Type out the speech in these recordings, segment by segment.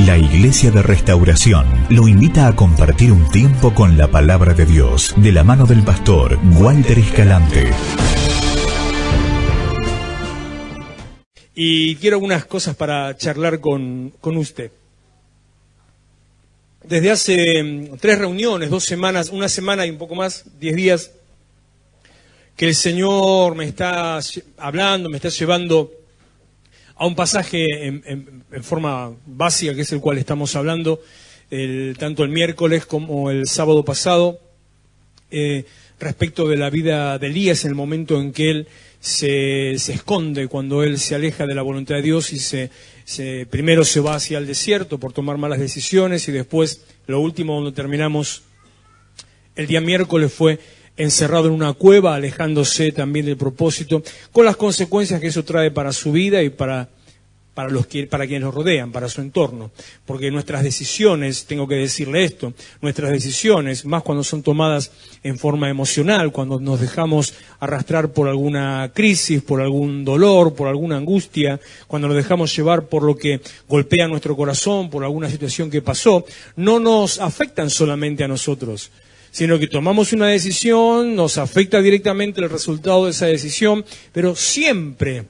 La Iglesia de Restauración lo invita a compartir un tiempo con la Palabra de Dios, de la mano del pastor Walter Escalante. Y quiero algunas cosas para charlar con usted. Desde hace 3 reuniones, 2 semanas, una semana y un poco más, 10 días, que el Señor me está hablando, me está llevando a un pasaje en forma básica, que es el cual estamos hablando, tanto el miércoles como el sábado pasado, respecto de la vida de Elías, en el momento en que él se esconde, cuando él se aleja de la voluntad de Dios y primero se va hacia el desierto por tomar malas decisiones, y después, lo último donde terminamos el día miércoles, fue encerrado en una cueva, alejándose también del propósito, con las consecuencias que eso trae para su vida y para quienes lo rodean, para su entorno. Porque nuestras decisiones, tengo que decirle esto, nuestras decisiones, más cuando son tomadas en forma emocional, cuando nos dejamos arrastrar por alguna crisis, por algún dolor, por alguna angustia, cuando nos dejamos llevar por lo que golpea nuestro corazón, por alguna situación que pasó, no nos afectan solamente a nosotros, sino que tomamos una decisión, nos afecta directamente el resultado de esa decisión, pero siempre,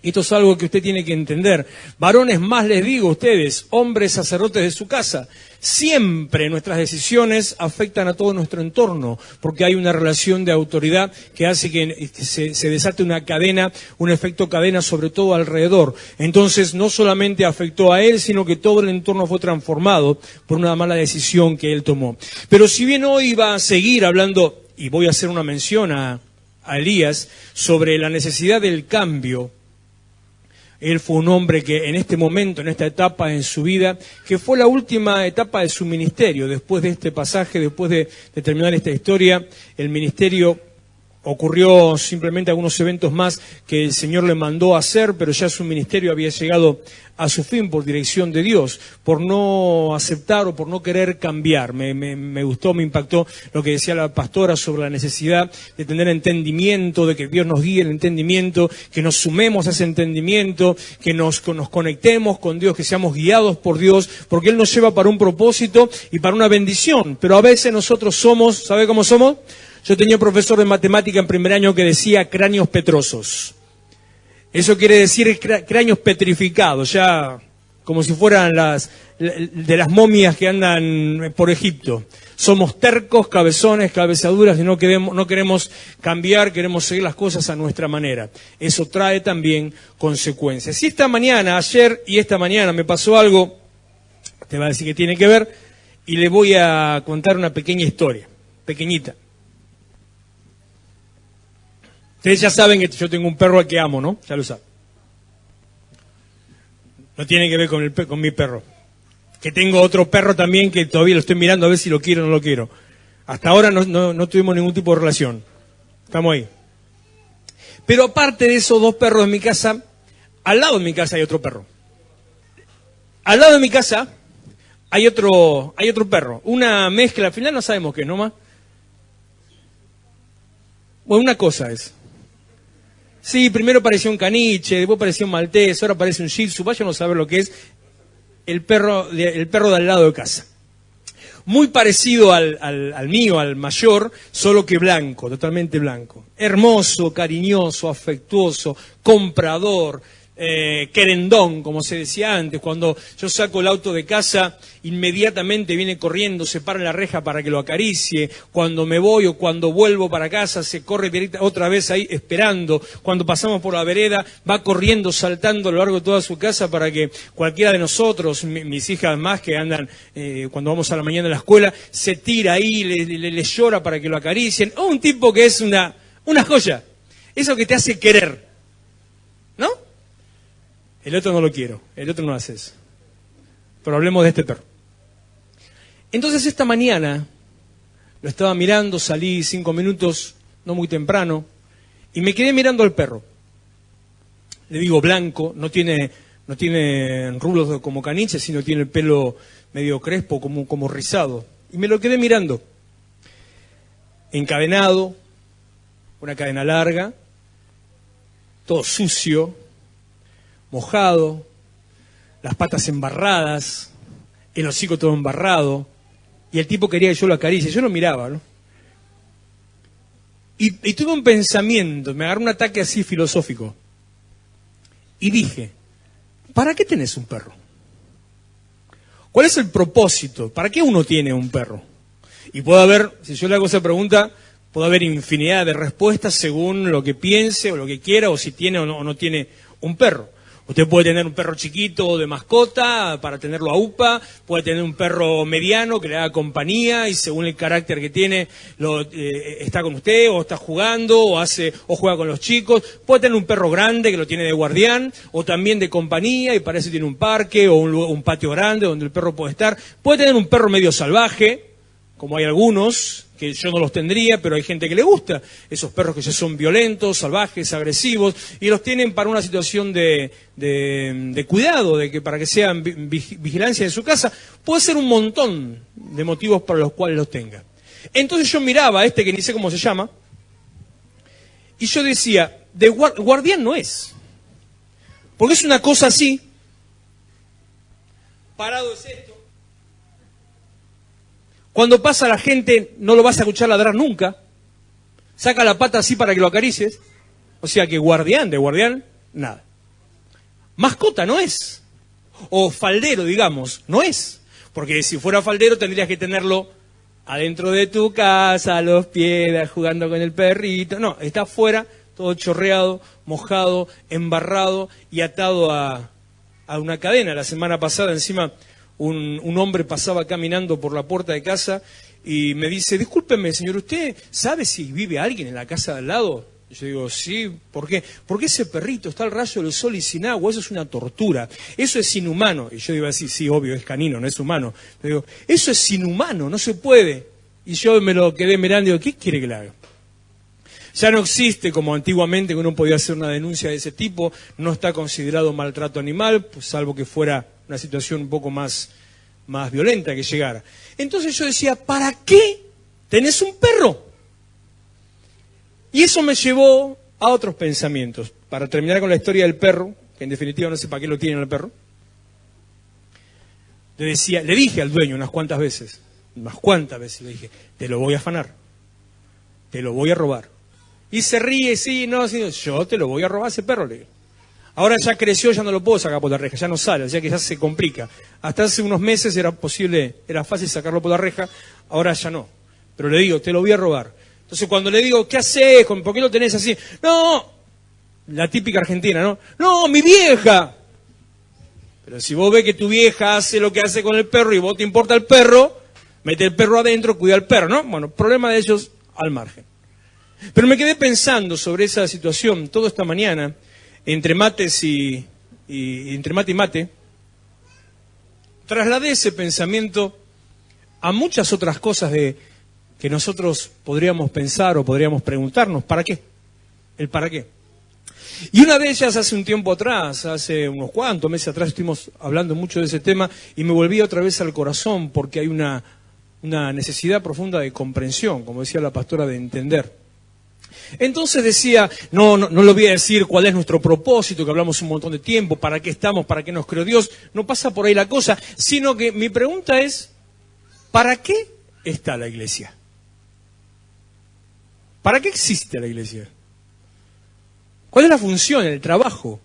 esto es algo que usted tiene que entender, varones más les digo a ustedes, hombres sacerdotes de su casa, siempre nuestras decisiones afectan a todo nuestro entorno, porque hay una relación de autoridad que hace que se desate una cadena, un efecto cadena sobre todo alrededor. Entonces no solamente afectó a él, sino que todo el entorno fue transformado por una mala decisión que él tomó. Pero si bien hoy va a seguir hablando, y voy a hacer una mención a Elías, sobre la necesidad del cambio. Él fue un hombre que en este momento, en esta etapa en su vida, que fue la última etapa de su ministerio. Después de este pasaje, después de terminar esta historia, el ministerio ocurrió simplemente algunos eventos más que el Señor le mandó a hacer, pero ya su ministerio había llegado a su fin por dirección de Dios, por no aceptar o por no querer cambiar. Me gustó, me impactó lo que decía la pastora sobre la necesidad de tener entendimiento, de que Dios nos guíe el entendimiento, que nos sumemos a ese entendimiento, que nos conectemos con Dios, que seamos guiados por Dios, porque Él nos lleva para un propósito y para una bendición. Pero a veces nosotros somos, ¿sabe cómo somos? Yo tenía un profesor de matemática en primer año que decía cráneos petrosos. Eso quiere decir cráneos petrificados, ya como si fueran de las momias que andan por Egipto. Somos tercos, cabezones, cabezaduras, y no queremos cambiar, queremos seguir las cosas a nuestra manera. Eso trae también consecuencias. Y ayer y esta mañana me pasó algo, te va a decir que tiene que ver, y le voy a contar una pequeña historia, pequeñita. Ustedes ya saben que yo tengo un perro al que amo, ¿no? Ya lo saben. No tiene que ver con mi perro. Que tengo otro perro también que todavía lo estoy mirando a ver si lo quiero o no lo quiero. Hasta ahora no tuvimos ningún tipo de relación. Estamos ahí. Pero aparte de esos 2 perros en mi casa, al lado de mi casa hay otro perro. Al lado de mi casa hay otro perro. Una mezcla, al final no sabemos qué, ¿no más? Bueno, una cosa es. Sí, primero parecía un caniche, después parecía un maltés, ahora parece un shih tzu. Vayan a saber lo que es el perro de al lado de casa. Muy parecido al mío, al mayor, solo que blanco, totalmente blanco. Hermoso, cariñoso, afectuoso, comprador, querendón, como se decía antes. Cuando yo saco el auto de casa, inmediatamente viene corriendo, se para en la reja para que lo acaricie. Cuando me voy o cuando vuelvo para casa, se corre directa otra vez ahí esperando. Cuando pasamos por la vereda, va corriendo, saltando a lo largo de toda su casa para que cualquiera de nosotros, mis hijas más que andan cuando vamos a la mañana a la escuela, se tira ahí, le llora para que lo acaricien. Un tipo que es una joya. Eso que te hace querer, ¿no? El otro no lo quiero, el otro no hace eso. Pero hablemos de este perro. Entonces esta mañana lo estaba mirando, salí 5 minutos, no muy temprano, y me quedé mirando al perro. Le digo blanco, no tiene rulos como caniche, sino tiene el pelo medio crespo, como rizado. Y me lo quedé mirando. Encadenado, una cadena larga, todo sucio, mojado, las patas embarradas, el hocico todo embarrado, y el tipo quería que yo lo acaricie. Yo lo miraba, ¿no? Y tuve un pensamiento, me agarró un ataque así filosófico. Y dije, ¿para qué tenés un perro? ¿Cuál es el propósito? ¿Para qué uno tiene un perro? Y puede haber, si yo le hago esa pregunta, puede haber infinidad de respuestas según lo que piense o lo que quiera, o si tiene o no tiene un perro. Usted puede tener un perro chiquito de mascota para tenerlo a UPA, puede tener un perro mediano que le haga compañía y según el carácter que tiene está con usted o está jugando o juega con los chicos. Puede tener un perro grande que lo tiene de guardián o también de compañía y para eso tiene un parque o un patio grande donde el perro puede estar. Puede tener un perro medio salvaje, como hay algunos, que yo no los tendría, pero hay gente que le gusta, esos perros que ya son violentos, salvajes, agresivos, y los tienen para una situación de cuidado, para que sean vigilancia de su casa. Puede ser un montón de motivos para los cuales los tenga. Entonces yo miraba a este que ni sé cómo se llama, y yo decía, de guardián no es, porque es una cosa así, parado es esto. Cuando pasa la gente, no lo vas a escuchar ladrar nunca. Saca la pata así para que lo acaricies. O sea que de guardián, nada. Mascota no es. O faldero, digamos, no es. Porque si fuera faldero tendrías que tenerlo adentro de tu casa, a los pies, jugando con el perrito. No, está afuera, todo chorreado, mojado, embarrado y atado a una cadena. La semana pasada encima... Un hombre pasaba caminando por la puerta de casa y me dice, discúlpeme, señor, ¿usted sabe si vive alguien en la casa de al lado? Y yo digo, sí, ¿por qué? Porque ese perrito está al rayo del sol y sin agua, eso es una tortura, eso es inhumano. Y yo digo así, sí, obvio, es canino, no es humano. Pero digo, eso es inhumano, no se puede. Y yo me lo quedé mirando y digo, ¿qué quiere que le haga? Ya no existe como antiguamente que uno podía hacer una denuncia de ese tipo, no está considerado maltrato animal, pues salvo que fuera una situación un poco más violenta que llegara. Entonces yo decía, ¿para qué tenés un perro? Y eso me llevó a otros pensamientos. Para terminar con la historia del perro, que en definitiva no sé para qué lo tienen el perro, le dije al dueño unas cuantas veces, le dije, te lo voy a afanar, te lo voy a robar. Y se ríe, sí, yo te lo voy a robar ese perro, le digo. Ahora ya creció, ya no lo puedo sacar por la reja, ya no sale, o sea que ya se complica. Hasta hace unos meses era fácil sacarlo por la reja, ahora ya no. Pero le digo, te lo voy a robar. Entonces cuando le digo, ¿qué haces? ¿Por qué lo tenés así? No, la típica argentina, ¿no? No, mi vieja. Pero si vos ves que tu vieja hace lo que hace con el perro y vos te importa el perro, mete el perro adentro, cuida al perro, ¿no? Bueno, problema de ellos al margen. Pero me quedé pensando sobre esa situación toda esta mañana, entre mate y mate, trasladé ese pensamiento a muchas otras cosas que nosotros podríamos pensar o podríamos preguntarnos, ¿para qué? El para qué. Y una de ellas hace un tiempo atrás, hace unos cuantos meses atrás, estuvimos hablando mucho de ese tema y me volví otra vez al corazón porque hay una necesidad profunda de comprensión, como decía la pastora, de entender. Entonces decía, no le voy a decir cuál es nuestro propósito, que hablamos un montón de tiempo, para qué estamos, para qué nos creó Dios, no pasa por ahí la cosa, sino que mi pregunta es, ¿para qué está la iglesia? ¿Para qué existe la iglesia? ¿Cuál es la función, el trabajo?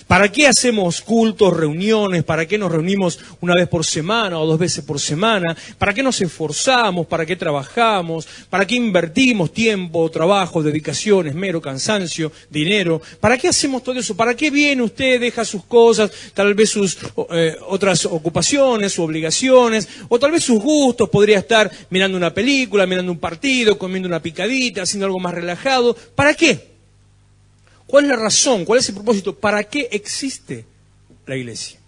¿Para qué hacemos cultos, reuniones? ¿Para qué nos reunimos una vez por semana o 2 veces por semana? ¿Para qué nos esforzamos? ¿Para qué trabajamos? ¿Para qué invertimos tiempo, trabajo, dedicación, esmero, cansancio, dinero? ¿Para qué hacemos todo eso? ¿Para qué viene usted, deja sus cosas, tal vez sus otras ocupaciones, sus obligaciones, o tal vez sus gustos? Podría estar mirando una película, mirando un partido, comiendo una picadita, haciendo algo más relajado. ¿Para qué? ¿Cuál es la razón? ¿Cuál es el propósito? ¿Para qué existe la iglesia?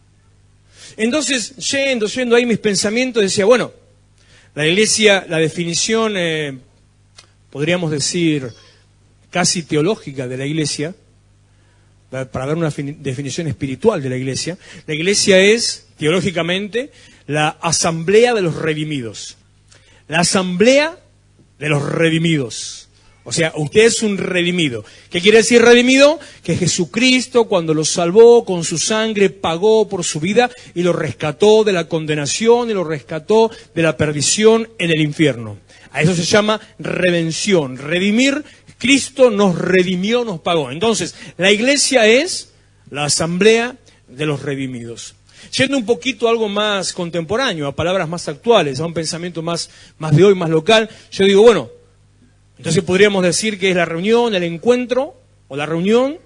Entonces, yendo ahí mis pensamientos, decía, bueno, la iglesia, la definición, podríamos decir, casi teológica de la iglesia, para dar una definición espiritual de la iglesia es, teológicamente, la asamblea de los redimidos. La asamblea de los redimidos. O sea, usted es un redimido. ¿Qué quiere decir redimido? Que Jesucristo, cuando lo salvó con su sangre, pagó por su vida y lo rescató de la condenación y lo rescató de la perdición en el infierno. A eso se llama redención. Redimir, Cristo nos redimió, nos pagó. Entonces, la iglesia es la asamblea de los redimidos. Yendo un poquito a algo más contemporáneo, a palabras más actuales, a un pensamiento más de hoy, más local, yo digo, bueno, entonces podríamos decir que es la reunión, el encuentro, o la reunión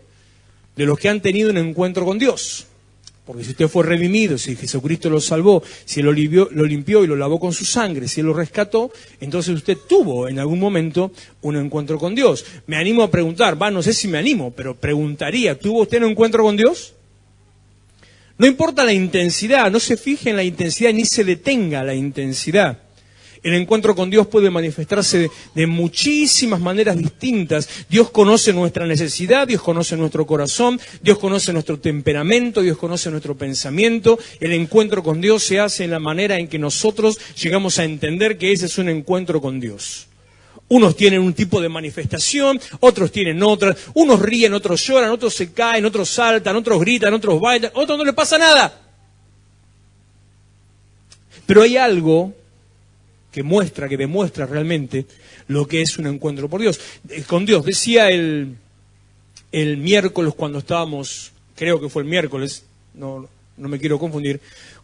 de los que han tenido un encuentro con Dios. Porque si usted fue redimido, si Jesucristo lo salvó, si Él lo limpió y lo lavó con su sangre, si Él lo rescató, entonces usted tuvo en algún momento un encuentro con Dios. Me animo a preguntar, no sé si me animo, pero preguntaría, ¿tuvo usted un encuentro con Dios? No importa la intensidad, no se fije en la intensidad ni se detenga la intensidad. El encuentro con Dios puede manifestarse de muchísimas maneras distintas. Dios conoce nuestra necesidad, Dios conoce nuestro corazón, Dios conoce nuestro temperamento, Dios conoce nuestro pensamiento. El encuentro con Dios se hace en la manera en que nosotros llegamos a entender que ese es un encuentro con Dios. Unos tienen un tipo de manifestación, otros tienen otras. Unos ríen, otros lloran, otros se caen, otros saltan, otros gritan, otros bailan, a otros no les pasa nada. Pero hay algo que demuestra realmente lo que es un encuentro con Dios. Decía el miércoles cuando estábamos, creo que fue el miércoles, no me quiero confundir,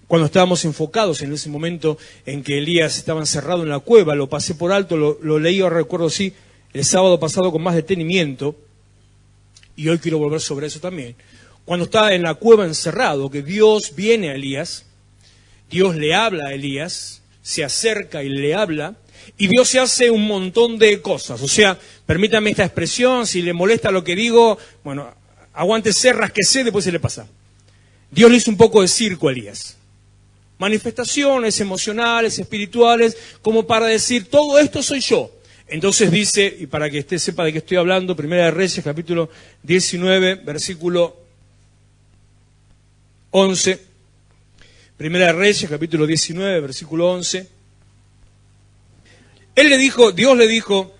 cuando estábamos enfocados en ese momento en que Elías estaba encerrado en la cueva, lo pasé por alto, lo leí, ahora recuerdo sí, el sábado pasado con más detenimiento, y hoy quiero volver sobre eso también. Cuando estaba en la cueva encerrado, que Dios viene a Elías, Dios le habla a Elías, se acerca y le habla, y Dios se hace un montón de cosas. O sea, permítame esta expresión, si le molesta lo que digo, bueno, aguántese, rasquese, después se le pasa. Dios le hizo un poco de circo a Elías. Manifestaciones emocionales, espirituales, como para decir, todo esto soy yo. Entonces dice, y para que usted sepa de qué estoy hablando, Primera de Reyes, capítulo 19, versículo 11. Primera de Reyes, capítulo 19, versículo 11. Dios le dijo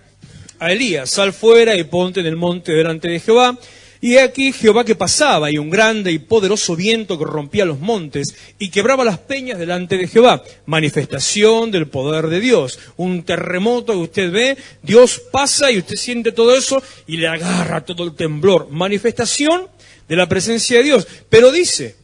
a Elías, sal fuera y ponte en el monte delante de Jehová. Y he aquí Jehová que pasaba, y un grande y poderoso viento que rompía los montes y quebraba las peñas delante de Jehová. Manifestación del poder de Dios. Un terremoto que usted ve, Dios pasa y usted siente todo eso y le agarra todo el temblor. Manifestación de la presencia de Dios. Pero dice,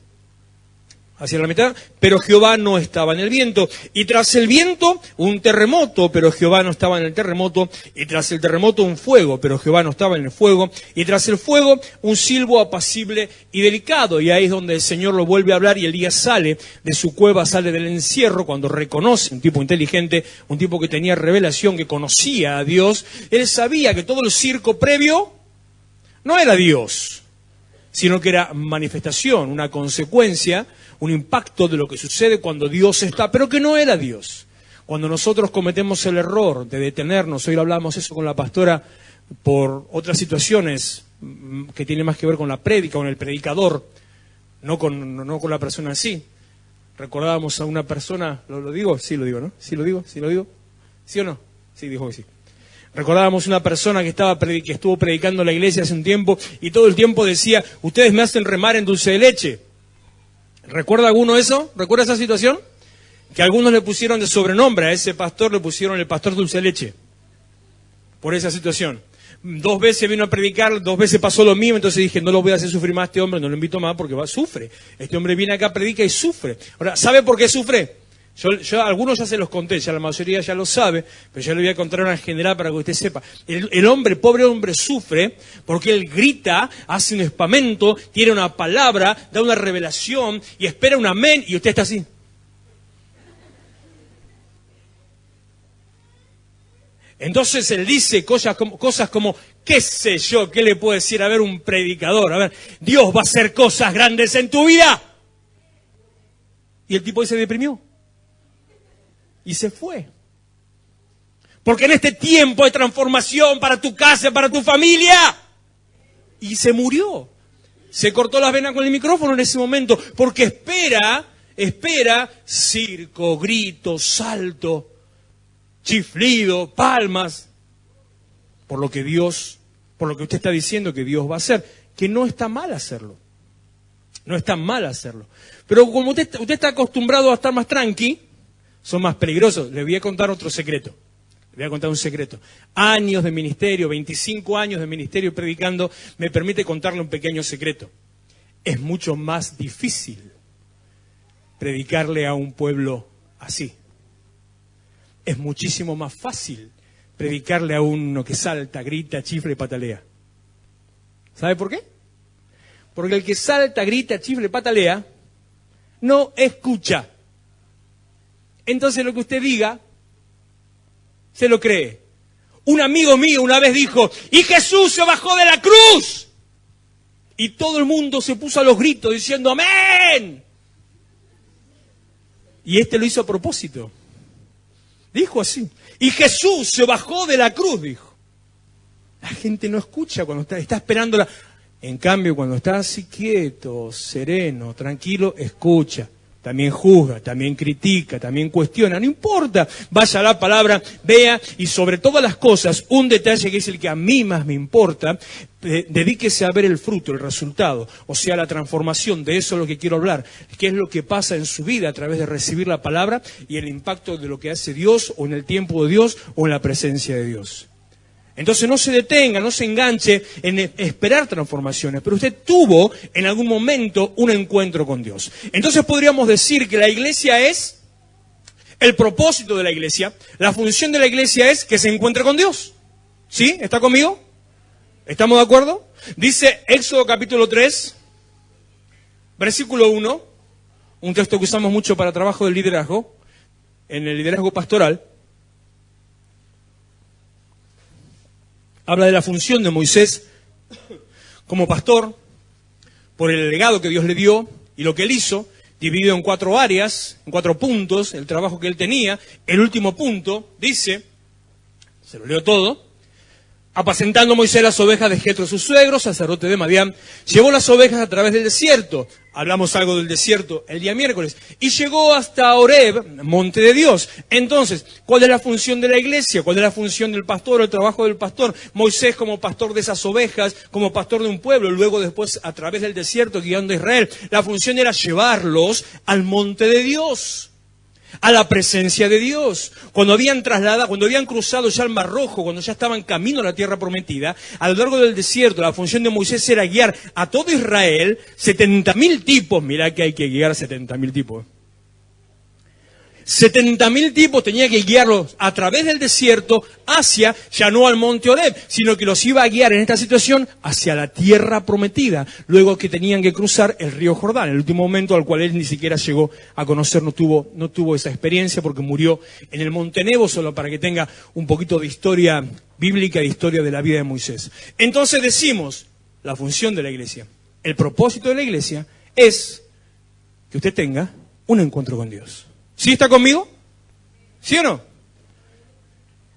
hacia la mitad, pero Jehová no estaba en el viento. Y tras el viento, un terremoto, pero Jehová no estaba en el terremoto. Y tras el terremoto, un fuego, pero Jehová no estaba en el fuego. Y tras el fuego, un silbo apacible y delicado. Y ahí es donde el Señor lo vuelve a hablar y Elías sale de su cueva, sale del encierro, cuando reconoce, un tipo inteligente, un tipo que tenía revelación, que conocía a Dios. Él sabía que todo el circo previo no era Dios, sino que era manifestación, una consecuencia, un impacto de lo que sucede cuando Dios está, pero que no era Dios. Cuando nosotros cometemos el error de detenernos, hoy hablamos eso con la pastora por otras situaciones que tienen más que ver con la prédica, con el predicador, no con la persona en sí. Recordábamos a una persona, ¿lo digo? Sí lo digo, ¿no? ¿Sí lo digo? ¿Sí o no? Sí, dijo que sí. Recordábamos una persona que estuvo predicando en la iglesia hace un tiempo y todo el tiempo decía, ustedes me hacen remar en dulce de leche. ¿Recuerda alguno eso? ¿Recuerda esa situación? Que algunos le pusieron de sobrenombre a ese pastor, le pusieron el pastor dulce de leche. Por esa situación. 2 veces vino a predicar, 2 veces pasó lo mismo, entonces dije, no lo voy a hacer sufrir más a este hombre, no lo invito más porque sufre. Este hombre viene acá, predica y sufre. Ahora, ¿sabe por qué sufre? Yo algunos ya se los conté, ya la mayoría ya lo sabe, pero yo le voy a contar una en general para que usted sepa. El pobre hombre sufre porque él grita, hace un espamento, tiene una palabra, da una revelación y espera un amén y usted está así. Entonces él dice cosas como, qué sé yo, qué le puedo decir, a ver, un predicador, a ver, Dios va a hacer cosas grandes en tu vida. Y el tipo se deprimió. Y se fue. Porque en este tiempo de transformación para tu casa, para tu familia. Y se murió. Se cortó las venas con el micrófono en ese momento. Porque espera circo, grito, salto, chiflido, palmas. por lo que usted está diciendo que Dios va a hacer, que no está mal hacerlo. No está mal hacerlo. Pero como usted está acostumbrado a estar más tranqui, son más peligrosos. Le voy a contar otro secreto. Le voy a contar un secreto. Años de ministerio, 25 años de ministerio predicando, me permite contarle un pequeño secreto. Es mucho más difícil predicarle a un pueblo así. Es muchísimo más fácil predicarle a uno que salta, grita, chifla y patalea. ¿Sabe por qué? Porque el que salta, grita, chifla y patalea no escucha. Entonces lo que usted diga se lo cree. Un amigo mío una vez dijo, ¡y Jesús se bajó de la cruz! Y todo el mundo se puso a los gritos diciendo, ¡amén! Y este lo hizo a propósito. Dijo así. Y Jesús se bajó de la cruz, dijo. La gente no escucha cuando está esperando la... En cambio, cuando está así quieto, sereno, tranquilo, escucha. También juzga, también critica, también cuestiona. No importa, vaya a la palabra, vea, y sobre todas las cosas, un detalle que es el que a mí más me importa, dedíquese a ver el fruto, el resultado, o sea, la transformación. De eso es lo que quiero hablar. ¿Qué es lo que pasa en su vida a través de recibir la palabra y el impacto de lo que hace Dios, o en el tiempo de Dios, o en la presencia de Dios? Entonces no se detenga, no se enganche en esperar transformaciones, pero usted tuvo en algún momento un encuentro con Dios. Entonces podríamos decir que la iglesia es, el propósito de la iglesia, la función de la iglesia es que se encuentre con Dios. ¿Sí? ¿Está conmigo? ¿Estamos de acuerdo? Dice Éxodo capítulo 3, versículo 1, un texto que usamos mucho para trabajo del liderazgo, en el liderazgo pastoral. Habla de la función de Moisés como pastor, por el legado que Dios le dio y lo que él hizo, dividido en 4 áreas, en 4 puntos, el trabajo que él tenía. El último punto dice, se lo leo todo, apacentando Moisés las ovejas de Jetro, su suegro, sacerdote de Madián, llevó las ovejas a través del desierto. Hablamos algo del desierto el día miércoles. Y llegó hasta Horeb, monte de Dios. Entonces, ¿cuál es la función de la iglesia? ¿Cuál es la función del pastor, el trabajo del pastor? Moisés como pastor de esas ovejas, como pastor de un pueblo, luego después a través del desierto guiando a Israel. La función era llevarlos al monte de Dios, a la presencia de Dios. Cuando habían cruzado ya el Mar Rojo, cuando ya estaban camino a la tierra prometida, a lo largo del desierto, la función de Moisés era guiar a todo Israel, 70.000 tipos, mirá que hay que guiar 70.000 tipos. 70.000 tipos tenía que guiarlos a través del desierto hacia, ya no al monte Horeb, sino que los iba a guiar en esta situación hacia la tierra prometida, luego que tenían que cruzar el río Jordán, el último momento al cual él ni siquiera llegó a conocer, no tuvo esa experiencia porque murió en el monte Nebo, solo para que tenga un poquito de historia bíblica, de historia de la vida de Moisés. Entonces decimos, la función de la iglesia, el propósito de la iglesia es que usted tenga un encuentro con Dios. ¿Sí está conmigo? ¿Sí o no?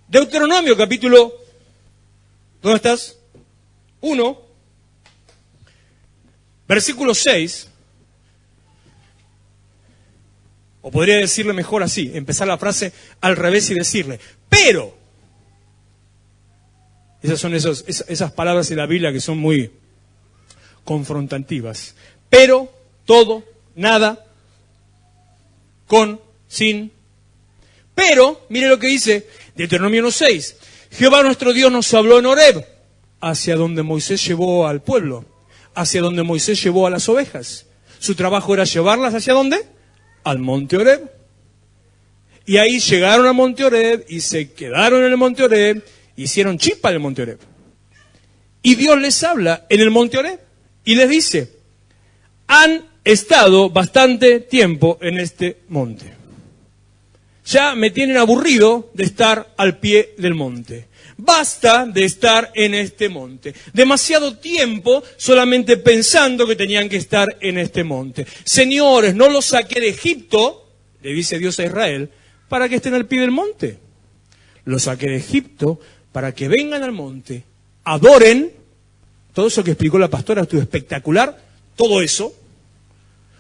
Deuteronomio capítulo, ¿dónde estás? 1, versículo 6, o podría decirle mejor así, empezar la frase al revés y decirle, pero, esas son esas palabras de la Biblia que son muy confrontativas, pero, todo, nada, con, sin. Pero, mire lo que dice Deuteronomio 1:6. Jehová nuestro Dios nos habló en Horeb, hacia donde Moisés llevó al pueblo, hacia donde Moisés llevó a las ovejas. Su trabajo era llevarlas ¿hacia dónde? Al monte Horeb. Y ahí llegaron al monte Horeb y se quedaron en el monte Horeb, hicieron chipa en el monte Horeb. Y Dios les habla en el monte Horeb y les dice, han estado bastante tiempo en este monte. Ya me tienen aburrido de estar al pie del monte. Basta de estar en este monte. Demasiado tiempo solamente pensando que tenían que estar en este monte. Señores, no los saqué de Egipto, le dice Dios a Israel, para que estén al pie del monte. Los saqué de Egipto para que vengan al monte, adoren. Todo eso que explicó la pastora estuvo espectacular. Todo eso.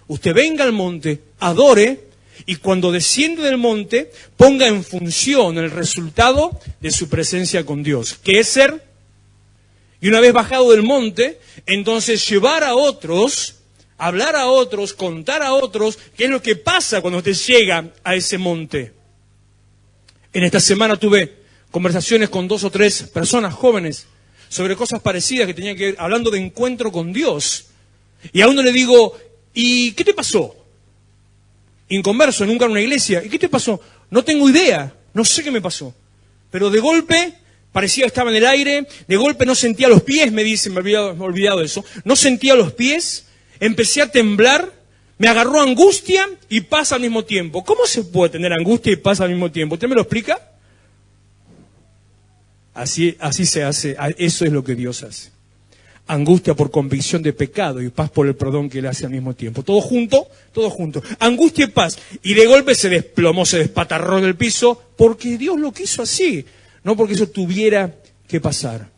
Usted venga al monte, adore, y cuando desciende del monte, ponga en función el resultado de su presencia con Dios, que es ser, y una vez bajado del monte, entonces llevar a otros, hablar a otros, contar a otros, qué es lo que pasa cuando usted llega a ese monte. En esta semana tuve conversaciones con 2 o 3 personas jóvenes sobre cosas parecidas que tenían que ver, hablando de encuentro con Dios. Y a uno le digo, ¿y qué te pasó? Inconverso, nunca en una iglesia. ¿Y qué te pasó? No tengo idea, no sé qué me pasó. Pero de golpe parecía que estaba en el aire, de golpe no sentía los pies, me dicen, me he olvidado de eso. No sentía los pies, empecé a temblar, me agarró angustia y paz al mismo tiempo. ¿Cómo se puede tener angustia y paz al mismo tiempo? ¿Usted me lo explica? Así se hace, eso es lo que Dios hace. Angustia por convicción de pecado y paz por el perdón que Él hace al mismo tiempo. Todo junto, todo junto. Angustia y paz. Y de golpe se desplomó, se despatarró en el piso, porque Dios lo quiso así, no porque eso tuviera que pasar.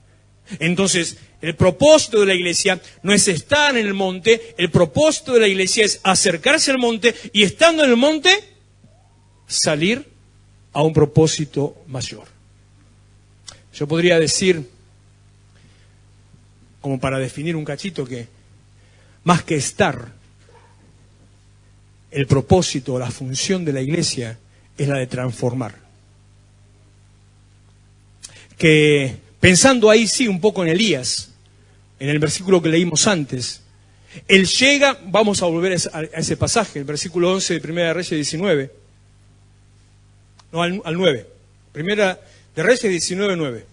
Entonces, el propósito de la iglesia no es estar en el monte, el propósito de la iglesia es acercarse al monte y estando en el monte, salir a un propósito mayor. Yo podría decir, como para definir un cachito, que más que estar, el propósito, la función de la iglesia es la de transformar. Que pensando ahí sí un poco en Elías, en el versículo que leímos antes, él llega, vamos a volver a ese pasaje, el versículo 11 de Primera de Reyes 19, no, al 9, Primera de Reyes 19, 9.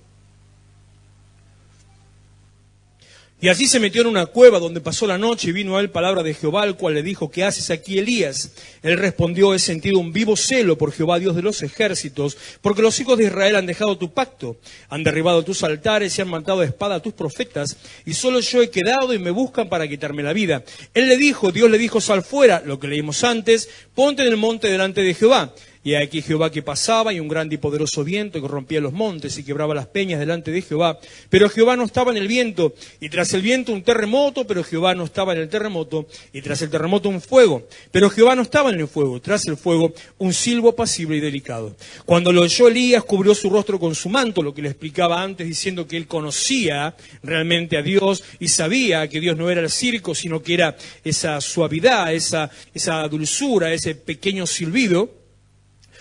Y así se metió en una cueva donde pasó la noche y vino a él palabra de Jehová, el cual le dijo, ¿qué haces aquí, Elías? Él respondió, he sentido un vivo celo por Jehová, Dios de los ejércitos, porque los hijos de Israel han dejado tu pacto, han derribado tus altares y han matado a espada a tus profetas, y solo yo he quedado y me buscan para quitarme la vida. Él le dijo, Dios le dijo, sal fuera, lo que leímos antes, ponte en el monte delante de Jehová. Y aquí Jehová que pasaba, y un grande y poderoso viento que rompía los montes y quebraba las peñas delante de Jehová. Pero Jehová no estaba en el viento, y tras el viento un terremoto, pero Jehová no estaba en el terremoto, y tras el terremoto un fuego. Pero Jehová no estaba en el fuego, tras el fuego un silbo apacible y delicado. Cuando lo oyó Elías, cubrió su rostro con su manto, lo que le explicaba antes, diciendo que él conocía realmente a Dios, y sabía que Dios no era el circo, sino que era esa suavidad, esa dulzura, ese pequeño silbido.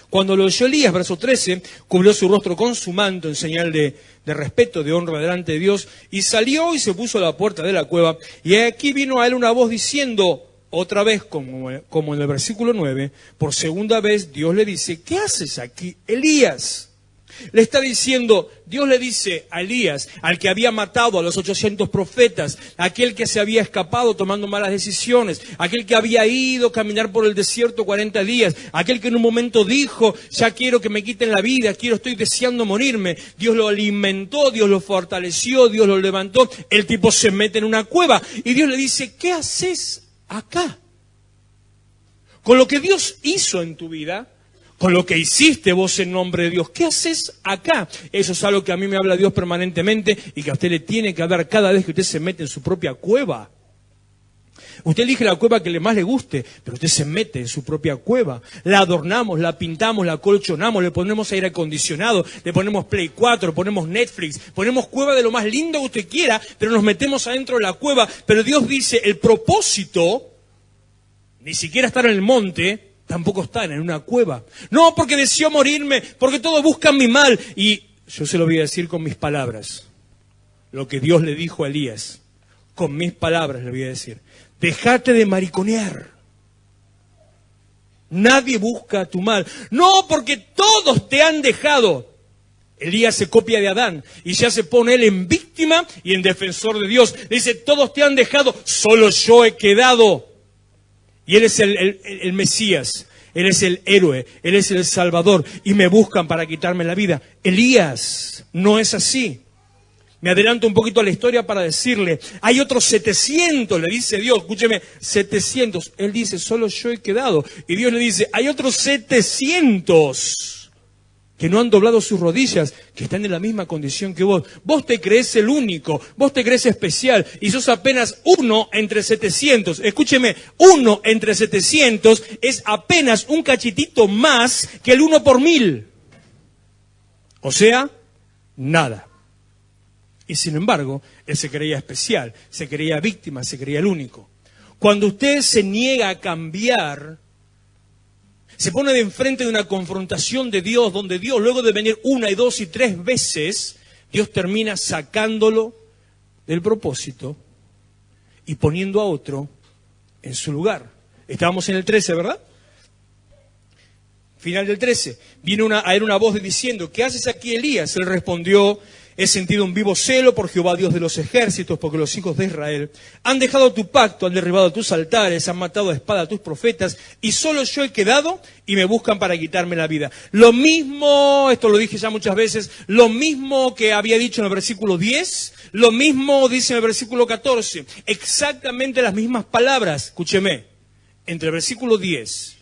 Cuando lo oyó Elías, verso 13, cubrió su rostro con su manto en señal de respeto, de honra delante de Dios, y salió y se puso a la puerta de la cueva, y aquí vino a él una voz diciendo, otra vez, como en el versículo 9, por segunda vez Dios le dice, ¿qué haces aquí, Elías? Le está diciendo, Dios le dice a Elías, al que había matado a los 800 profetas, aquel que se había escapado tomando malas decisiones, aquel que había ido a caminar por el desierto 40 días, aquel que en un momento dijo, ya quiero que me quiten la vida, estoy deseando morirme. Dios lo alimentó, Dios lo fortaleció, Dios lo levantó. El tipo se mete en una cueva y Dios le dice, ¿qué haces acá? Con lo que Dios hizo en tu vida, con lo que hiciste vos en nombre de Dios, ¿qué haces acá? Eso es algo que a mí me habla Dios permanentemente y que a usted le tiene que hablar cada vez que usted se mete en su propia cueva. Usted elige la cueva que más le guste, pero usted se mete en su propia cueva. La adornamos, la pintamos, la acolchonamos, le ponemos aire acondicionado, le ponemos Play 4, ponemos Netflix, ponemos cueva de lo más lindo que usted quiera, pero nos metemos adentro de la cueva. Pero Dios dice, el propósito, ni siquiera estar en el monte, tampoco están en una cueva. No, porque deseo morirme, porque todos buscan mi mal. Y yo se lo voy a decir con mis palabras. Lo que Dios le dijo a Elías, con mis palabras le voy a decir. Déjate de mariconear. Nadie busca tu mal. No, porque todos te han dejado. Elías se copia de Adán y ya se pone él en víctima y en defensor de Dios. Le dice, todos te han dejado, solo yo he quedado. Y Él es el Mesías, Él es el héroe, Él es el Salvador, y me buscan para quitarme la vida. Elías no es así. Me adelanto un poquito a la historia para decirle, hay otros 700, le dice Dios, escúcheme, 700. Él dice, solo yo he quedado. Y Dios le dice, hay otros 700 que no han doblado sus rodillas, que están en la misma condición que vos. Vos te creés el único, vos te creés especial y sos apenas 1 entre 700. Escúcheme, 1 entre 700 es apenas un cachitito más que el 1 por 1000. O sea, nada. Y sin embargo, él se creía especial, se creía víctima, se creía el único. Cuando usted se niega a cambiar, se pone de enfrente de una confrontación de Dios, donde Dios, luego de venir 1 y 2 y 3 veces, Dios termina sacándolo del propósito y poniendo a otro en su lugar. Estábamos en el 13, ¿verdad? Final del 13. Viene a él una voz diciendo, ¿qué haces aquí, Elías? Él respondió, he sentido un vivo celo por Jehová, Dios de los ejércitos, porque los hijos de Israel han dejado tu pacto, han derribado tus altares, han matado a espada a tus profetas, y solo yo he quedado y me buscan para quitarme la vida. Lo mismo, esto lo dije ya muchas veces, lo mismo que había dicho en el versículo 10, lo mismo dice en el versículo 14, exactamente las mismas palabras, escúcheme, entre el versículo 10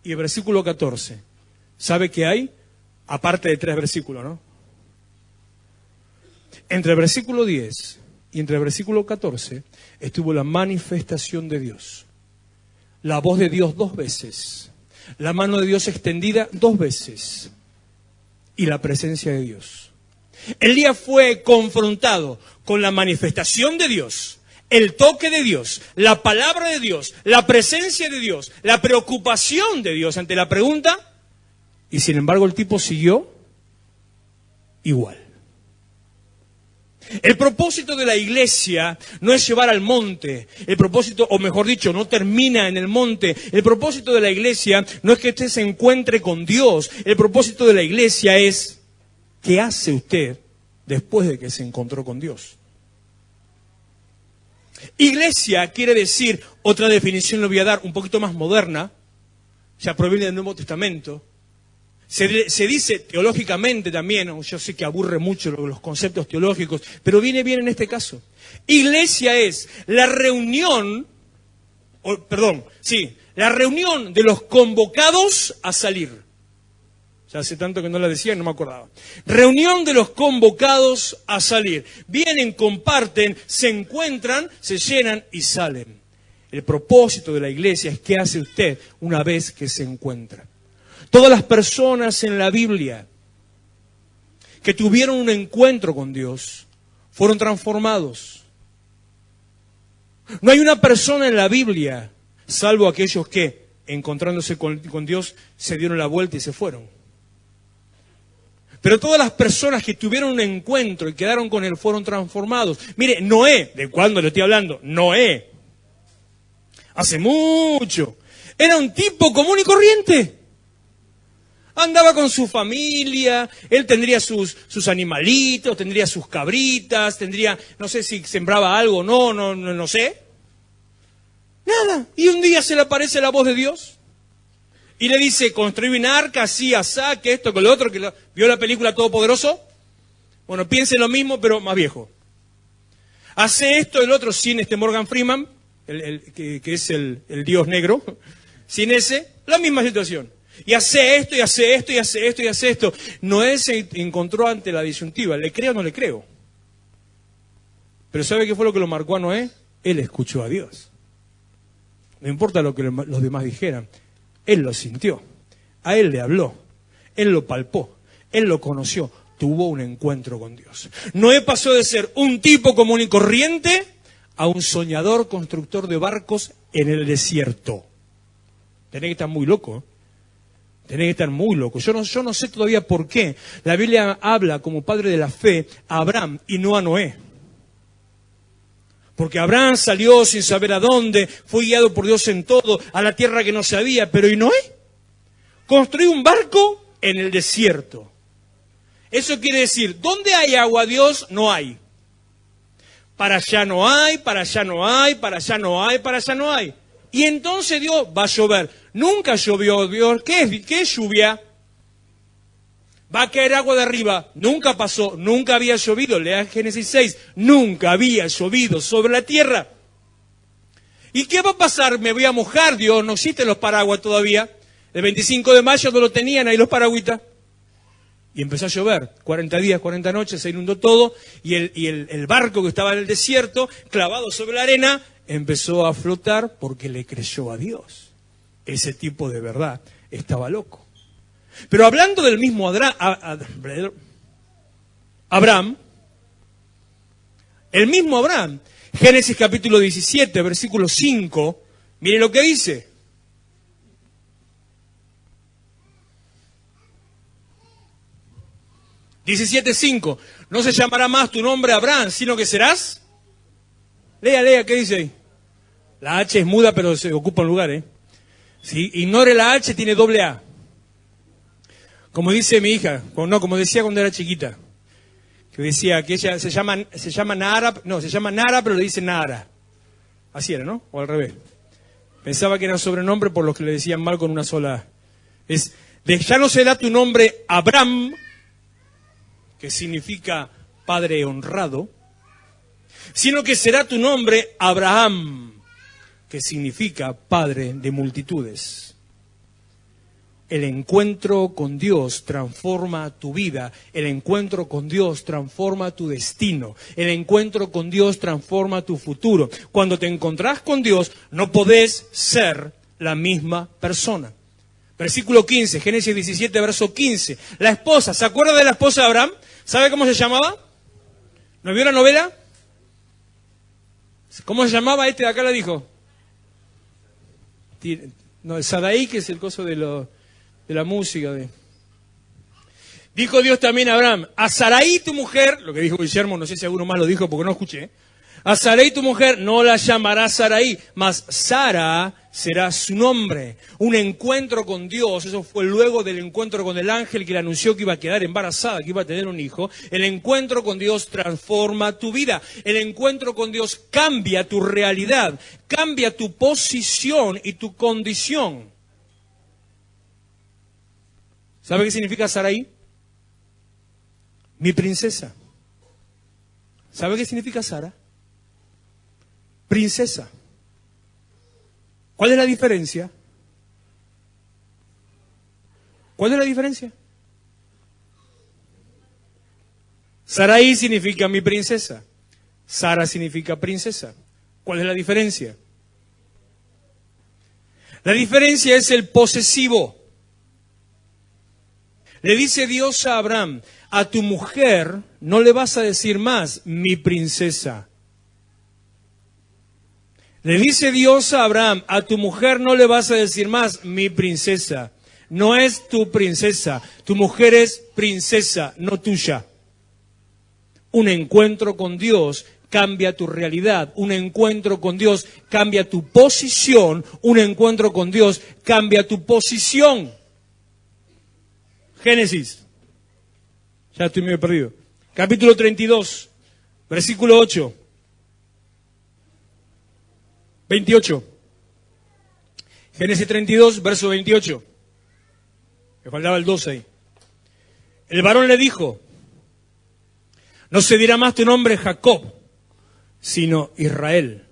y el versículo 14. ¿Sabe qué hay? Aparte de 3 versículos, ¿no? Entre el versículo 10 y entre el versículo 14 estuvo la manifestación de Dios. La voz de Dios 2 veces. La mano de Dios extendida 2 veces. Y la presencia de Dios. Elías fue confrontado con la manifestación de Dios, el toque de Dios, la palabra de Dios, la presencia de Dios, la preocupación de Dios ante la pregunta, y sin embargo el tipo siguió igual. El propósito de la iglesia no es llevar al monte. El propósito, o mejor dicho, no termina en el monte. El propósito de la iglesia no es que usted se encuentre con Dios. El propósito de la iglesia es ¿qué hace usted después de que se encontró con Dios? Iglesia quiere decir, otra definición le voy a dar un poquito más moderna, ya proviene del Nuevo Testamento. Se dice teológicamente también, yo sé que aburre mucho los conceptos teológicos, pero viene bien en este caso. Iglesia es la reunión, la reunión de los convocados a salir. Ya hace tanto que no la decía, no me acordaba. Reunión de los convocados a salir. Vienen, comparten, se encuentran, se llenan y salen. El propósito de la iglesia es qué hace usted una vez que se encuentra. Todas las personas en la Biblia que tuvieron un encuentro con Dios fueron transformados. No hay una persona en la Biblia, salvo aquellos que, encontrándose con Dios, se dieron la vuelta y se fueron. Pero todas las personas que tuvieron un encuentro y quedaron con Él fueron transformados. Mire, Noé, ¿de cuándo le estoy hablando? Noé, hace mucho, era un tipo común y corriente. Andaba con su familia, él tendría sus animalitos, tendría sus cabritas, tendría, no sé si sembraba algo o no sé. Nada. Y un día se le aparece la voz de Dios y le dice, construí una arca, así, asá, que esto, que lo otro, ¿vio la película Todopoderoso? Bueno, piense lo mismo, pero más viejo. Hace esto, el otro, sin Morgan Freeman, que es el Dios negro, sin ese, la misma situación. Y hace esto, y hace esto, y hace esto, y hace esto. Noé se encontró ante la disyuntiva, ¿le creo o no le creo? Pero ¿sabe qué fue lo que lo marcó a Noé? Él escuchó a Dios. No importa lo que los demás dijeran, él lo sintió, a él le habló, él lo palpó, él lo conoció, tuvo un encuentro con Dios. Noé pasó de ser un tipo común y corriente a un soñador constructor de barcos en el desierto. Tenés que estar muy loco, ¿eh? Tenés que estar muy loco. Yo no sé todavía por qué. La Biblia habla como padre de la fe a Abraham y no a Noé. Porque Abraham salió sin saber a dónde, fue guiado por Dios en todo, a la tierra que no sabía. Pero ¿y Noé? Construyó un barco en el desierto. Eso quiere decir, ¿dónde hay agua, Dios? No hay. Para allá no hay, para allá no hay, para allá no hay, para allá no hay. Y entonces Dios, va a llover. Nunca llovió, Dios. ¿Qué es lluvia? Va a caer agua de arriba. Nunca pasó, nunca había llovido. Lea Génesis 6. Nunca había llovido sobre la tierra. ¿Y qué va a pasar? Me voy a mojar, Dios. No existen los paraguas todavía. El 25 de mayo no lo tenían ahí los paragüitas. Y empezó a llover, 40 días, 40 noches, se inundó todo, y el barco que estaba en el desierto, clavado sobre la arena, empezó a flotar porque le creyó a Dios. Ese tipo de verdad estaba loco. Pero hablando del mismo Abraham, el mismo Abraham, Génesis capítulo 17, versículo 5, mire lo que dice. (17:5) No se llamará más tu nombre Abraham, sino que serás... Lea, ¿qué dice ahí? La H es muda, pero se ocupa un lugar, ¿Sí? Ignore la H, tiene doble A. Como dice mi hija, como decía cuando era chiquita, que decía que ella se llama Nara, pero le dice Nara. Así era, ¿no? O al revés. Pensaba que era sobrenombre por los que le decían mal con una sola A. Ya no será tu nombre Abraham, que significa padre honrado, sino que será tu nombre Abraham, que significa padre de multitudes. El encuentro con Dios transforma tu vida, el encuentro con Dios transforma tu destino, el encuentro con Dios transforma tu futuro. Cuando te encontrás con Dios, no podés ser la misma persona. Versículo 15, Génesis 17, verso 15. La esposa, ¿se acuerda de la esposa de Abraham? ¿Sabe cómo se llamaba? ¿No vio la novela? ¿Cómo se llamaba? De acá la dijo. No, el Sadaí, que es el coso de la música. Dijo Dios también a Abraham, a Sarai tu mujer, lo que dijo Guillermo, no sé si alguno más lo dijo porque no escuché, a Sarai tu mujer no la llamarás Sarai, mas Sara será su nombre. Un encuentro con Dios, eso fue luego del encuentro con el ángel que le anunció que iba a quedar embarazada, que iba a tener un hijo. El encuentro con Dios transforma tu vida. El encuentro con Dios cambia tu realidad, cambia tu posición y tu condición. ¿Sabe qué significa Sarai? Mi princesa. ¿Sabe qué significa Sara? Princesa. ¿Cuál es la diferencia? ¿Cuál es la diferencia? Sarai significa mi princesa. Sara significa princesa. ¿Cuál es la diferencia? La diferencia es el posesivo. Le dice Dios a Abraham, a tu mujer no le vas a decir más mi princesa. Le dice Dios a Abraham, a tu mujer no le vas a decir más mi princesa. No es tu princesa, tu mujer es princesa, no tuya. Un encuentro con Dios cambia tu realidad, un encuentro con Dios cambia tu posición, un encuentro con Dios cambia tu posición. Génesis, ya estoy medio perdido, capítulo 32, versículo 8. 28. Génesis 32, verso 28. Me faltaba el 12 ahí. El varón le dijo, no se dirá más tu nombre Jacob, sino Israel,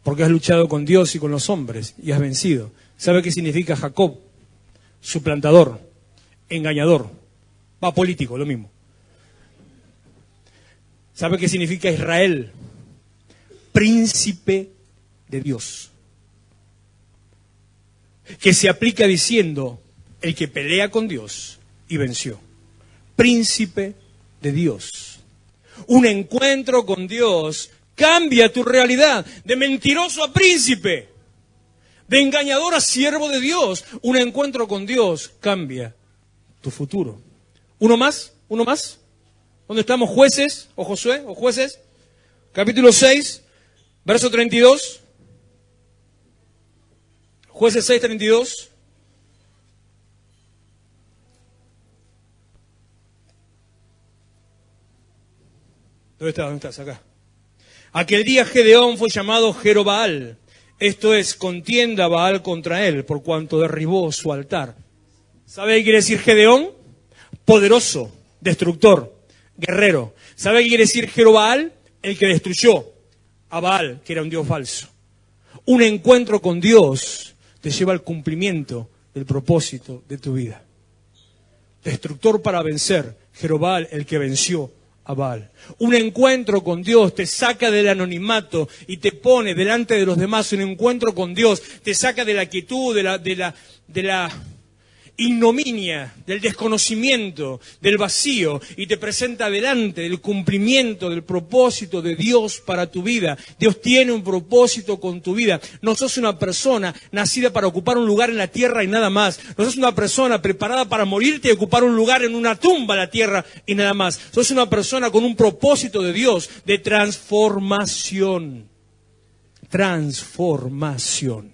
porque has luchado con Dios y con los hombres y has vencido. ¿Sabe qué significa Jacob? Suplantador, engañador, político, lo mismo. ¿Sabe qué significa Israel? Príncipe de Dios, que se aplica diciendo el que pelea con Dios y venció. Príncipe de Dios. Un encuentro con Dios cambia tu realidad, de mentiroso a príncipe, de engañador a siervo de Dios. Un encuentro con Dios cambia tu futuro. ¿Uno más? ¿Dónde estamos? ¿Jueces o Josué o jueces? Capítulo 6, verso 32. Jueces 6, 32. ¿Dónde estás? Acá. Aquel día Gedeón fue llamado Jerobaal, esto es, contienda Baal contra él, por cuanto derribó su altar. ¿Sabe qué quiere decir Gedeón? Poderoso, destructor, guerrero. ¿Sabe qué quiere decir Jerobaal? El que destruyó a Baal, que era un dios falso. Un encuentro con Dios te lleva al cumplimiento del propósito de tu vida. Destructor para vencer, Jerobbaal, el que venció a Baal. Un encuentro con Dios te saca del anonimato y te pone delante de los demás. Un encuentro con Dios te saca de la quietud, de la ignominia, del desconocimiento, del vacío, y te presenta delante del cumplimiento del propósito de Dios para tu vida. Dios tiene un propósito con tu vida. No sos una persona nacida para ocupar un lugar en la tierra y nada más. No sos una persona preparada para morirte y ocupar un lugar en una tumba en la tierra y nada más. Sos una persona con un propósito de Dios, de transformación. Transformación.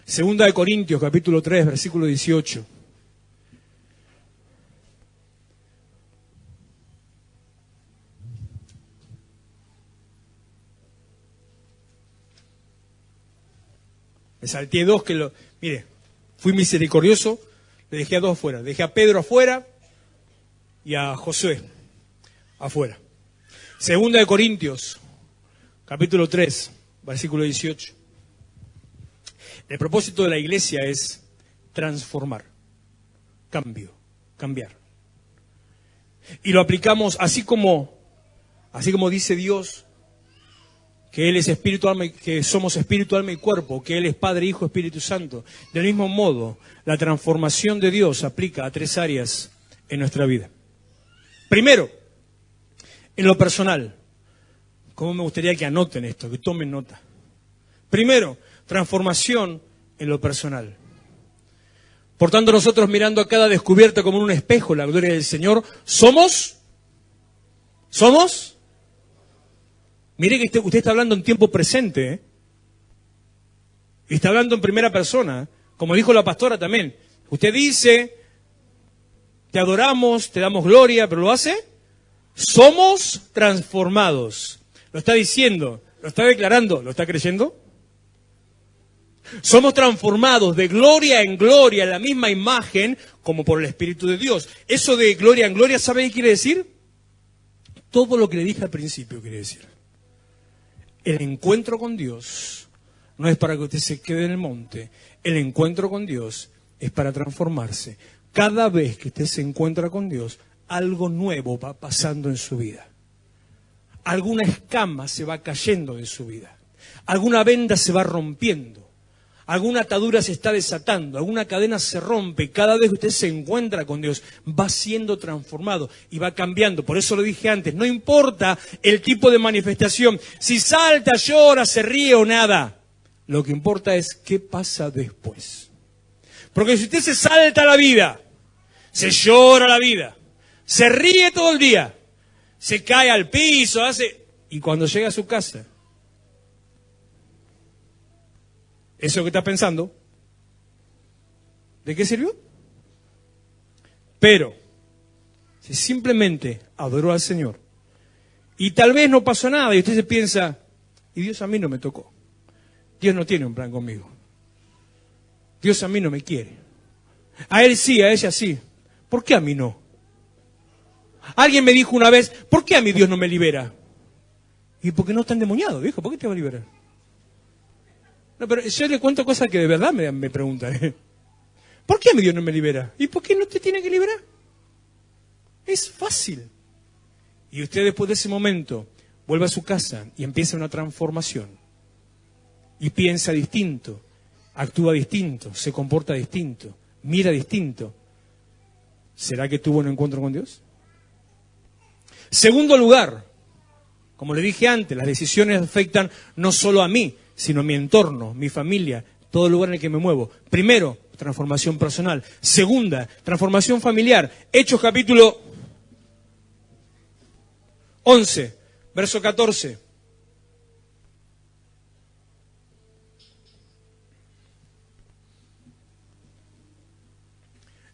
Segunda de Corintios, capítulo 3, versículo 18. Me salté dos Mire, fui misericordioso, le dejé a dos afuera. Dejé a Pedro afuera y a Josué afuera. Segunda de Corintios, capítulo 3, versículo 18. El propósito de la iglesia es transformar, cambiar. Y lo aplicamos así como dice Dios, que Él es espíritu, alma, que somos espíritu, alma y cuerpo, que Él es Padre, Hijo, Espíritu Santo. Del mismo modo, la transformación de Dios aplica a tres áreas en nuestra vida. Primero, en lo personal. ¿Cómo me gustaría que anoten esto, que tomen nota? Primero, transformación en lo personal. Por tanto, nosotros mirando a cada descubierta como en un espejo la gloria del Señor, ¿somos? Mire que usted está hablando en tiempo presente, ¿eh? Y está hablando en primera persona, como dijo la pastora también. Usted dice, te adoramos, te damos gloria, pero ¿lo hace? Somos transformados. Lo está diciendo, lo está declarando, ¿lo está creyendo? Somos transformados de gloria en gloria, en la misma imagen, como por el Espíritu de Dios. Eso de gloria en gloria, ¿sabe qué quiere decir? Todo lo que le dije al principio quiere decir. El encuentro con Dios no es para que usted se quede en el monte. El encuentro con Dios es para transformarse. Cada vez que usted se encuentra con Dios, algo nuevo va pasando en su vida. Alguna escama se va cayendo de su vida. Alguna venda se va rompiendo. Alguna atadura se está desatando, alguna cadena se rompe. Cada vez que usted se encuentra con Dios, va siendo transformado y va cambiando. Por eso lo dije antes, no importa el tipo de manifestación, si salta, llora, se ríe o nada. Lo que importa es qué pasa después. Porque si usted se salta la vida, se llora la vida, se ríe todo el día, se cae al piso, y cuando llega a su casa, eso que está pensando, ¿de qué sirvió? Pero, si simplemente adoró al Señor, y tal vez no pasó nada, y usted se piensa, y Dios a mí no me tocó. Dios no tiene un plan conmigo. Dios a mí no me quiere. A él sí, a ella sí. ¿Por qué a mí no? Alguien me dijo una vez, ¿por qué a mí Dios no me libera? Y porque no está endemoniado, viejo, ¿por qué te va a liberar? No, pero yo le cuento cosas que de verdad me preguntan. ¿Por qué a mí Dios no me libera? ¿Y por qué no te tiene que liberar? Es fácil. Y usted después de ese momento vuelve a su casa y empieza una transformación. Y piensa distinto, actúa distinto, se comporta distinto, mira distinto. ¿Será que tuvo un encuentro con Dios? Segundo lugar, como le dije antes, las decisiones afectan no solo a mí, sino a mi entorno, mi familia, todo el lugar en el que me muevo. Primero, transformación personal. Segunda, transformación familiar. Hechos capítulo 11, verso 14.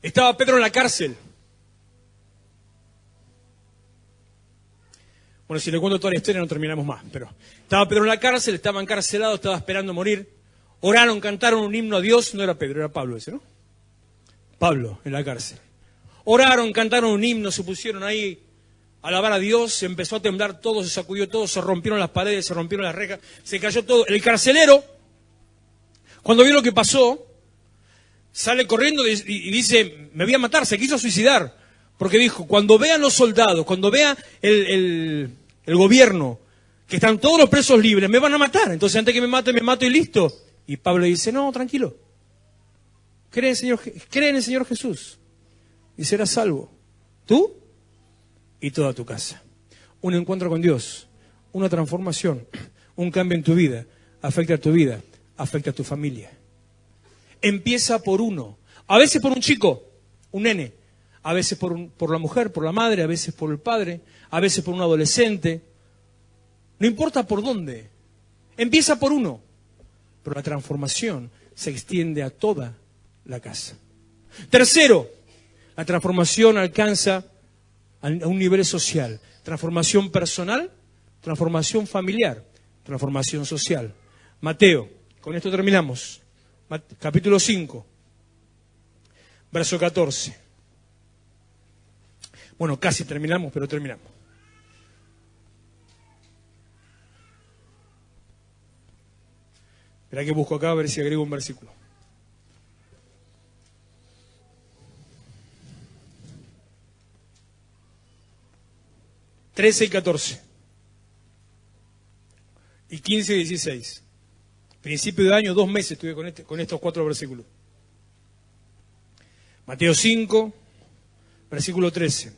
Estaba Pedro en la cárcel. Bueno, si le cuento toda la historia no terminamos más, pero estaba Pedro en la cárcel, estaba encarcelado, estaba esperando morir. Oraron, cantaron un himno a Dios, no era Pedro, era Pablo ese, ¿no? Pablo en la cárcel. Oraron, cantaron un himno, se pusieron ahí a alabar a Dios, se empezó a temblar todo, se sacudió todo, se rompieron las paredes, se rompieron las rejas, se cayó todo. El carcelero, cuando vio lo que pasó, sale corriendo y dice, me voy a matar, se quiso suicidar. Porque dijo, cuando vean los soldados, cuando vea el gobierno, que están todos los presos libres, me van a matar. Entonces antes que me mato y listo. Y Pablo dice, no, tranquilo. Cree en el Señor Jesús y serás salvo. Tú y toda tu casa. Un encuentro con Dios, una transformación, un cambio en tu vida, afecta a tu vida, afecta a tu familia. Empieza por uno, a veces por un chico, un nene, a veces por la mujer, por la madre, a veces por el padre, a veces por un adolescente. No importa por dónde, empieza por uno, pero la transformación se extiende a toda la casa. Tercero, la transformación alcanza a un nivel social. Transformación personal, transformación familiar, transformación social. Mateo, con esto terminamos. Capítulo 5, verso 14. Bueno, casi terminamos, pero terminamos. Espera que busco acá a ver si agrego un versículo. ...13 y 14... y 15 y 16... principio de año, 2 meses estuve con estos 4 versículos. Mateo 5, versículo 13.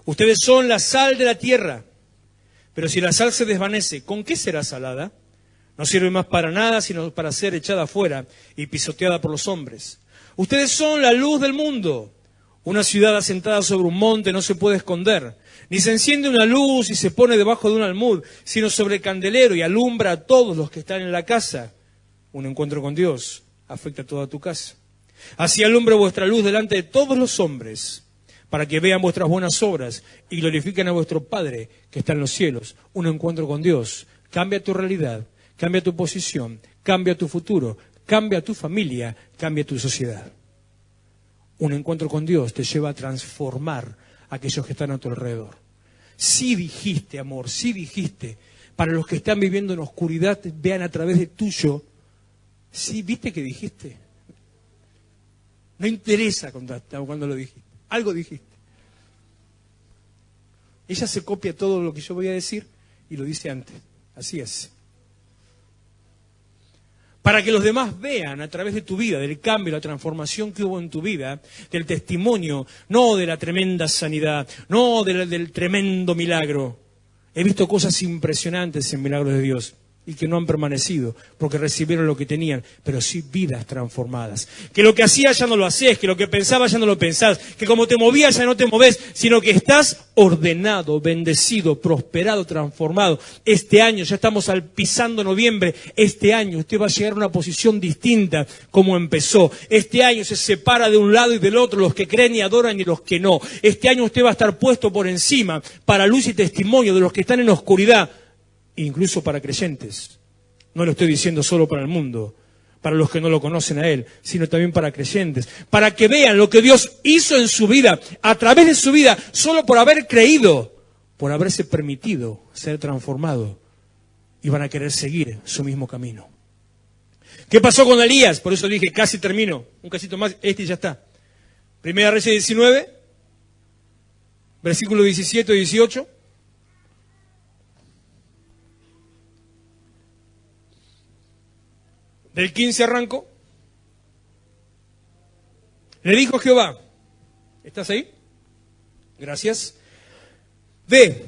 Ustedes son la sal de la tierra, pero si la sal se desvanece, ¿con qué será salada? No sirve más para nada, sino para ser echada afuera y pisoteada por los hombres. Ustedes son la luz del mundo. Una ciudad asentada sobre un monte no se puede esconder. Ni se enciende una luz y se pone debajo de un almud, sino sobre el candelero y alumbra a todos los que están en la casa. Un encuentro con Dios afecta a toda tu casa. Así alumbra vuestra luz delante de todos los hombres, para que vean vuestras buenas obras y glorifiquen a vuestro Padre que está en los cielos. Un encuentro con Dios cambia tu realidad, cambia tu posición, cambia tu futuro, cambia tu familia, cambia tu sociedad. Un encuentro con Dios te lleva a transformar a aquellos que están a tu alrededor. Sí dijiste, amor, sí dijiste, para los que están viviendo en oscuridad, vean a través de tuyo. Sí, ¿viste que dijiste? No interesa cuando lo dijiste. Algo dijiste. Ella se copia todo lo que yo voy a decir y lo dice antes. Así es. Para que los demás vean a través de tu vida, del cambio, la transformación que hubo en tu vida, del testimonio, no de la tremenda sanidad, no del tremendo milagro. He visto cosas impresionantes en milagros de Dios y que no han permanecido porque recibieron lo que tenían, pero sí vidas transformadas. Que lo que hacías ya no lo haces, que lo que pensabas ya no lo pensás, que como te movías ya no te movés, sino que estás ordenado, bendecido, prosperado, transformado. Este año, ya estamos pisando noviembre, este año usted va a llegar a una posición distinta como empezó. Este año se separa de un lado y del otro, los que creen y adoran y los que no. Este año usted va a estar puesto por encima para luz y testimonio de los que están en oscuridad, incluso para creyentes. No lo estoy diciendo solo para el mundo, para los que no lo conocen a Él, sino también para creyentes, para que vean lo que Dios hizo en su vida, a través de su vida, solo por haber creído, por haberse permitido ser transformado, y van a querer seguir su mismo camino. ¿Qué pasó con Elías? Por eso dije, casi termino, un casito más, y ya está. Primera Reyes 19, versículos 17 y 18. Del 15 arranco. Le dijo Jehová, ¿estás ahí? Gracias. Ve,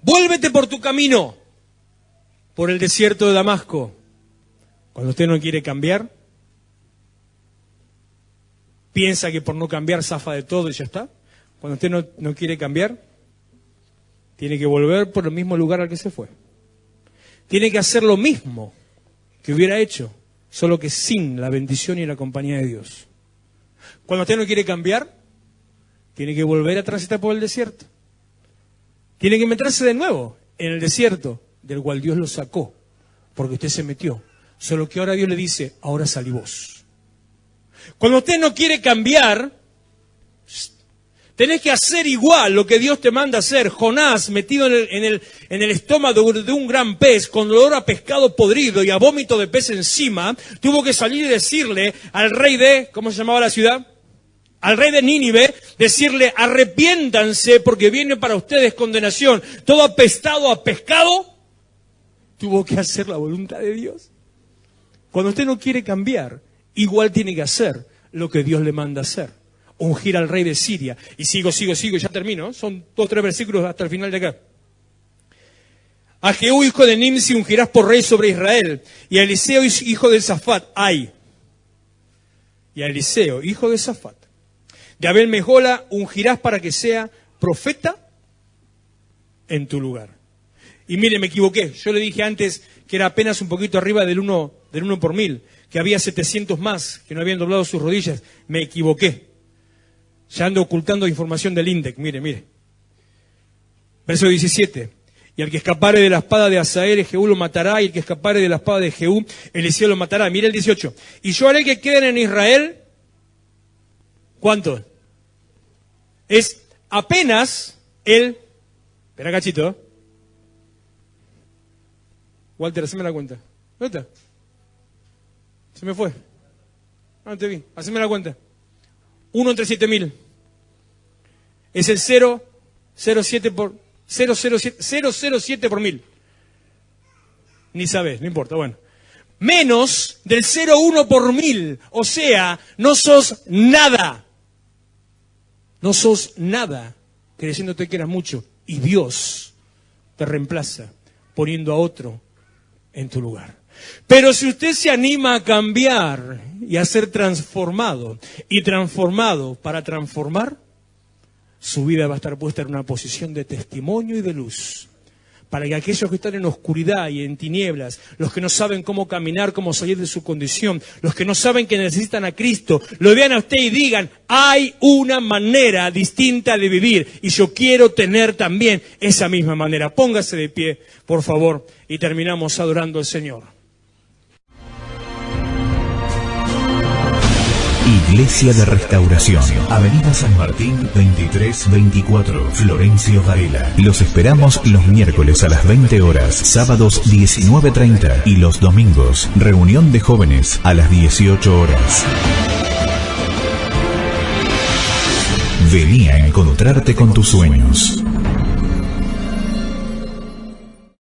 vuélvete por tu camino, por el desierto de Damasco. Cuando usted no quiere cambiar, piensa que por no cambiar zafa de todo y ya está. Cuando usted no quiere cambiar, tiene que volver por el mismo lugar al que se fue. Tiene que hacer lo mismo que hubiera hecho, solo que sin la bendición y la compañía de Dios. Cuando usted no quiere cambiar, tiene que volver a transitar por el desierto. Tiene que meterse de nuevo en el desierto del cual Dios lo sacó, porque usted se metió. Solo que ahora Dios le dice, ahora salí vos. Cuando usted no quiere cambiar, Tenés que hacer igual lo que Dios te manda hacer. Jonás, metido en el estómago de un gran pez, con olor a pescado podrido y a vómito de pez encima, tuvo que salir y decirle al rey de, ¿cómo se llamaba la ciudad? Al rey de Nínive, decirle, arrepiéntanse porque viene para ustedes condenación. Todo apestado a pescado, tuvo que hacer la voluntad de Dios. Cuando usted no quiere cambiar, igual tiene que hacer lo que Dios le manda hacer. Ungir al rey de Siria. Y sigo, ya termino. Son 2 o 3 versículos hasta el final de acá. A Jehú, hijo de Nimsi, ungirás por rey sobre Israel. Y a Eliseo, hijo de Safat, y a Eliseo, hijo de Safat, de Abel Mejola, ungirás para que sea profeta en tu lugar. Y mire, me equivoqué. Yo le dije antes que era apenas un poquito arriba del 1 por 1000, que había 700 más que no habían doblado sus rodillas. Me equivoqué. Ya ando ocultando información del INDEC. Mire. Verso 17. Y al que escapare de la espada de Hazael, Jehú lo matará, y el que escapare de la espada de Jehú, Eliseo lo matará. Mire el 18. Y yo haré que queden en Israel, ¿cuánto? Es apenas el... Espera, cachito. Walter, haceme la cuenta. ¿Dónde está? Se me fue. No te vi. Haceme la cuenta. 1 entre 7000. Es el 007 por 1000. Ni sabés, no importa, bueno. Menos del 0,1 por 1000. O sea, no sos nada. No sos nada, creyéndote que eras mucho. Y Dios te reemplaza poniendo a otro en tu lugar. Pero si usted se anima a cambiar y a ser transformado, y transformado para transformar, su vida va a estar puesta en una posición de testimonio y de luz. Para que aquellos que están en oscuridad y en tinieblas, los que no saben cómo caminar, cómo salir de su condición, los que no saben que necesitan a Cristo, lo vean a usted y digan, hay una manera distinta de vivir y yo quiero tener también esa misma manera. Póngase de pie, por favor, y terminamos adorando al Señor. Iglesia de Restauración, Avenida San Martín 2324, Florencio Varela. Los esperamos los miércoles a las 20 horas, sábados 19:30 y los domingos, reunión de jóvenes a las 18 horas. Vení a encontrarte con tus sueños.